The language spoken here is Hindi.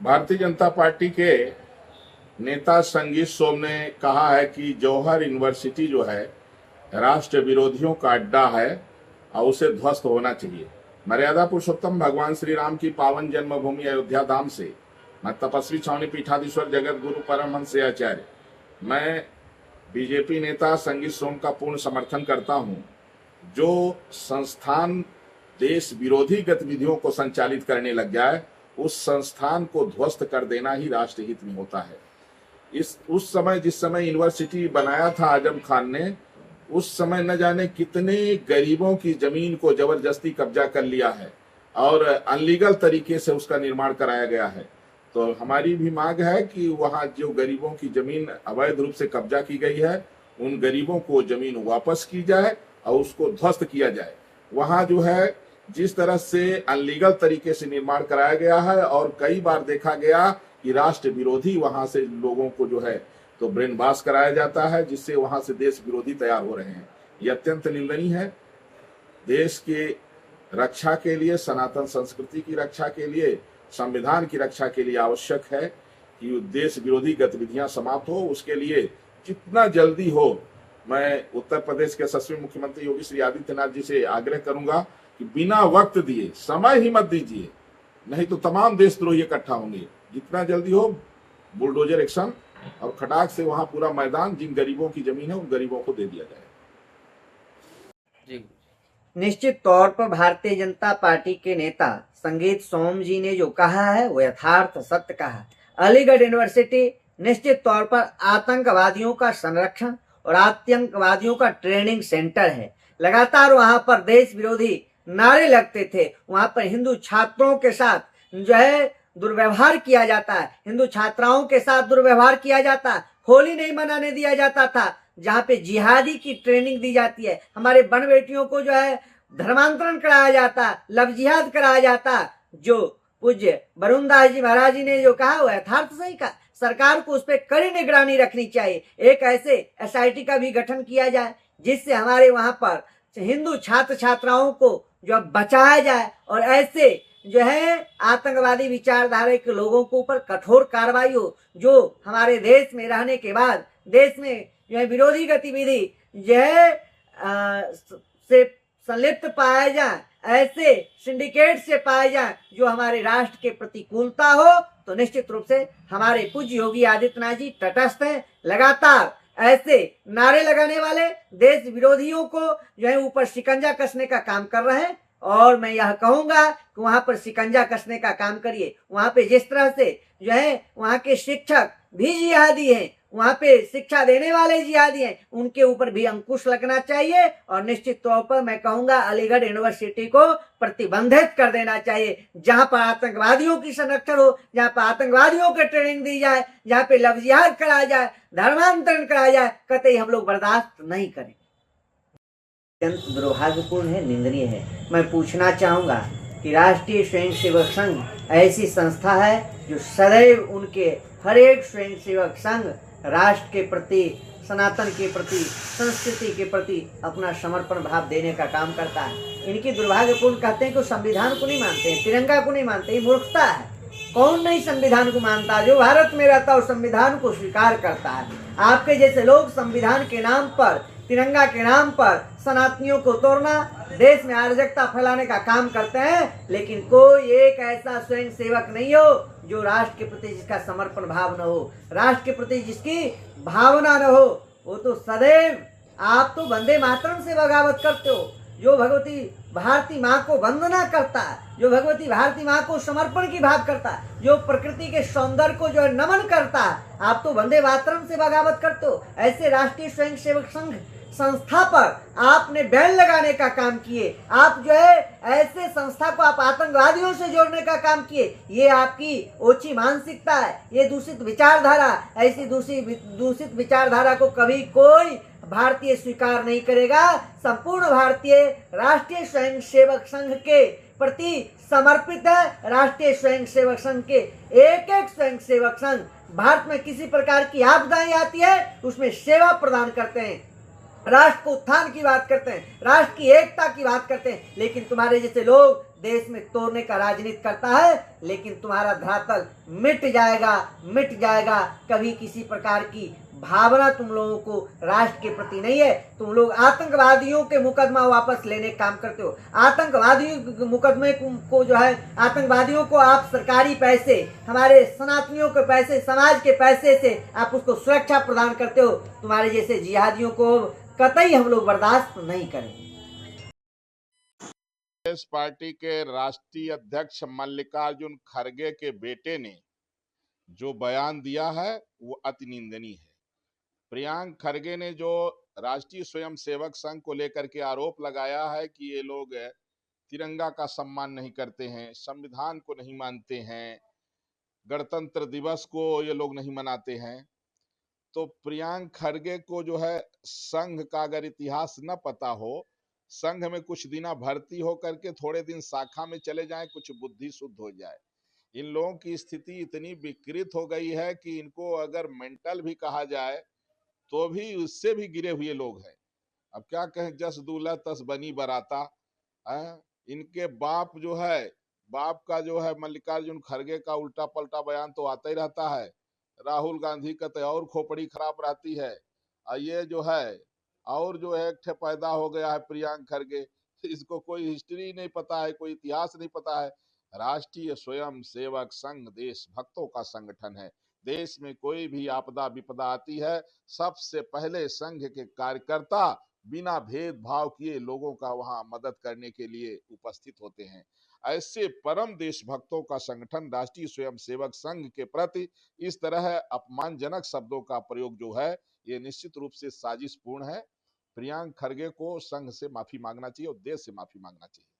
भारतीय जनता पार्टी के नेता संगीत सोम ने कहा है कि जौहर यूनिवर्सिटी जो है राष्ट्र विरोधियों का अड्डा है और उसे ध्वस्त होना चाहिए। मर्यादा पुरुषोत्तम भगवान श्री राम की पावन जन्मभूमि अयोध्या धाम से मैं तपस्वी छावनी पीठाधीश्वर जगत गुरु परमहंस आचार्य मैं बीजेपी नेता संगीत सोम का पूर्ण समर्थन करता हूं। जो संस्थान देश विरोधी गतिविधियों को संचालित करने लग जाए उस संस्थान को ध्वस्त कर देना ही राष्ट्रहित में होता है। उस समय जिस समय यूनिवर्सिटी बनाया था आजम खान ने, उस समय न जाने कितने गरीबों की जमीन को जबरदस्ती कब्जा कर लिया है और अनलीगल तरीके से उसका निर्माण कराया गया है। तो हमारी भी मांग है कि वहां जो गरीबों की जमीन अवैध रूप से कब्जा की गई है उन गरीबों को जमीन वापस की जाए और उसको ध्वस्त किया जाए। वहां जो है जिस तरह से अनलीगल तरीके से निर्माण कराया गया है और कई बार देखा गया कि राष्ट्र विरोधी वहां से लोगों को जो है तो ब्रेन वॉश कराया जाता है, जिससे वहां से देश विरोधी तैयार हो रहे हैं। यह अत्यंत निंदनीय है। देश के रक्षा के लिए, सनातन संस्कृति की रक्षा के लिए, संविधान की रक्षा के लिए आवश्यक है कि देश विरोधी गतिविधियां समाप्त हो। उसके लिए जितना जल्दी हो मैं उत्तर प्रदेश के यशस्वी मुख्यमंत्री योगी श्री आदित्यनाथ जी से आग्रह करूंगा कि बिना वक्त दिए, समय ही मत दीजिए, नहीं तो तमाम देशद्रोही इकट्ठा होंगे। जितना जल्दी हो बुलडोजर एक्शन और खटाक से वहां पूरा मैदान जिन गरीबों की जमीन है उन गरीबों को दे दिया जाए। जी, निश्चित तौर पर भारतीय जनता पार्टी के नेता संगीत सोम जी ने जो कहा है वो यथार्थ सत्य कहा। अलीगढ़ यूनिवर्सिटी निश्चित तौर पर आतंकवादियों का संरक्षण और आतंकवादियों का ट्रेनिंग सेंटर है। लगातार वहां पर देश विरोधी नारे लगते थे। वहां पर हिंदू छात्रों के साथ जो है दुर्व्यवहार किया जाता है, हिंदू छात्राओं के साथ दुर्व्यवहार किया जाता है, होली नहीं मनाने दिया जाता था, जहां पे जिहादी की ट्रेनिंग दी जाती है। हमारे बहन बेटियों को जो है धर्मांतरण कराया जाता, लव जिहाद कराया जाता। जो पूज्य वरुण दास जी महाराज जी ने जो कहा वो यथार्थ सही कहा। सरकार को उस पर कड़ी निगरानी रखनी चाहिए। एक ऐसे एसआईटी का भी गठन किया जाए जिससे हमारे वहां पर हिंदू छात्र छात्राओं को जो बचाया जाए और ऐसे जो है आतंकवादी विचारधारा के लोगों के ऊपर कठोर कार्रवाई हो, जो हमारे देश में रहने के बाद देश में जो है विरोधी गतिविधि जो है से संलिप्त पाए जाए, ऐसे सिंडिकेट से पाए जाए जो हमारे राष्ट्र के प्रतिकूलता हो, तो निश्चित रूप से हमारे पूज्य योगी आदित्यनाथ जी तटस्थ हैं। लगातार ऐसे नारे लगाने वाले देश विरोधियों को जो है ऊपर शिकंजा कसने का काम कर रहे हैं। और मैं यह कहूंगा कि वहां पर शिकंजा कसने का काम करिए। वहां पे जिस तरह से जो है वहां के शिक्षक भी जिहादी हैं, वहां पे शिक्षा देने वाले जिहादी हैं, उनके ऊपर भी अंकुश लगना चाहिए। और निश्चित तौर पर मैं कहूंगा अलीगढ़ यूनिवर्सिटी को प्रतिबंधित कर देना चाहिए। जहां पर आतंकवादियों की संरक्षण हो, जहां पर आतंकवादियों को ट्रेनिंग दी जाए, जहां पे लव जिहाद कराया जाए, धर्मांतरण कराया जाए, कतई हम लोग बर्दाश्त नहीं करें। अत्यंत दुर्भाग्यपूर्ण है, निंदनीय है। मैं पूछना चाहूंगा कि राष्ट्रीय स्वयंसेवक संघ ऐसी संस्था है जो सदैव उनके हर एक स्वयंसेवक संघ राष्ट्र के प्रति, सनातन के प्रति, संस्कृति के प्रति अपना समर्पण भाव देने का काम करता है। इनकी दुर्भाग्यपूर्ण कहते हैं कि संविधान को नहीं मानते हैं, तिरंगा को नहीं मानते, ये मूर्खता है। कौन नहीं संविधान को मानता? जो भारत में रहता है संविधान को स्वीकार करता है। आपके जैसे लोग संविधान के नाम पर, तिरंगा के नाम पर सनातनियों को तोड़ना, देश में अराजकता फैलाने का काम करते हैं। लेकिन कोई एक ऐसा स्वयं सेवक नहीं हो जो राष्ट्र के प्रति जिसका समर्पण भाव न हो, राष्ट्र के प्रति जिसकी भावना न हो। वो तो सदैव, आप तो वंदे मातरम से बगावत करते हो। जो भगवती भारती माँ को वंदना करता है, जो भगवती भारती माँ को समर्पण की भाव करता है, जो प्रकृति के सौंदर्य को जो है नमन करता है, आप तो वंदे मातरम से बगावत करते हो। ऐसे राष्ट्रीय स्वयंसेवक संघ संस्था पर आपने बैन लगाने का काम किए। आप जो है ऐसे संस्था को आप आतंकवादियों से जोड़ने का काम किए। ये आपकी ओछी मानसिकता है, ये दूषित विचारधारा। ऐसी दूषित विचारधारा को कभी कोई भारतीय स्वीकार नहीं करेगा। संपूर्ण भारतीय राष्ट्रीय स्वयंसेवक संघ के प्रति समर्पित है। राष्ट्रीय स्वयंसेवक संघ के एक एक स्वयंसेवक संघ भारत में किसी प्रकार की आपदाएं आती है उसमें सेवा प्रदान करते हैं, राष्ट्र को उत्थान की बात करते हैं, राष्ट्र की एकता की बात करते हैं। लेकिन तुम्हारे जैसे लोग देश में तोड़ने का राजनीति करता है, लेकिन तुम्हारा धरातल मिट जाएगा। कभी किसी प्रकार की भावना तुम लोगों को राष्ट्र के प्रति नहीं है। तुम लोग आतंकवादियों के मुकदमा वापस लेने का काम करते हो। आतंकवादियों के मुकदमे को जो है, आतंकवादियों को आप सरकारी पैसे, हमारे सनातनियों के पैसे, समाज के पैसे से आप उसको सुरक्षा प्रदान करते हो। तुम्हारे जैसे जिहादियों को कतई हम लोग बर्दाश्त नहीं करेंगे। कांग्रेस पार्टी के राष्ट्रीय अध्यक्ष मल्लिकार्जुन खड़गे के बेटे ने जो बयान दिया है वो अति निंदनीय है। प्रियांक खड़गे ने जो राष्ट्रीय स्वयंसेवक संघ को लेकर के आरोप लगाया है कि ये लोग तिरंगा का सम्मान नहीं करते हैं, संविधान को नहीं मानते हैं, गणतंत्र दिवस को ये लोग नहीं मनाते हैं, तो प्रियांक खड़गे को जो है संघ का अगर इतिहास न पता हो, संघ में कुछ दिन भर्ती होकर के थोड़े दिन शाखा में चले जाएं, कुछ बुद्धि शुद्ध हो जाए। इन लोगों की स्थिति इतनी विकृत हो गई है कि इनको अगर मेंटल भी कहा जाए तो भी उससे भी गिरे हुए लोग हैं। अब क्या कहें, जस दूल्हा तस बनी बराता है। इनके बाप जो है, बाप का जो है मल्लिकार्जुन खड़गे का उल्टा पलटा बयान तो आता ही रहता है। राहुल गांधी का तो और खोपड़ी खराब रहती है। ये जो है और जो है एक ठे पैदा हो गया है प्रियांक खड़गे, इसको कोई हिस्ट्री नहीं पता है, कोई इतिहास नहीं पता है। राष्ट्रीय स्वयं सेवक संघ देशभक्तों का संगठन है। देश में कोई भी आपदा विपदा आती है, सबसे पहले संघ के कार्यकर्ता बिना भेदभाव किए लोगों का वहां मदद करने के लिए उपस्थित होते हैं। ऐसे परम देशभक्तों का संगठन राष्ट्रीय स्वयंसेवक संघ के प्रति इस तरह अपमानजनक शब्दों का प्रयोग जो है, ये निश्चित रूप से साजिशपूर्ण है। प्रियांक खड़गे को संघ से माफी मांगना चाहिए और देश से माफी मांगना चाहिए।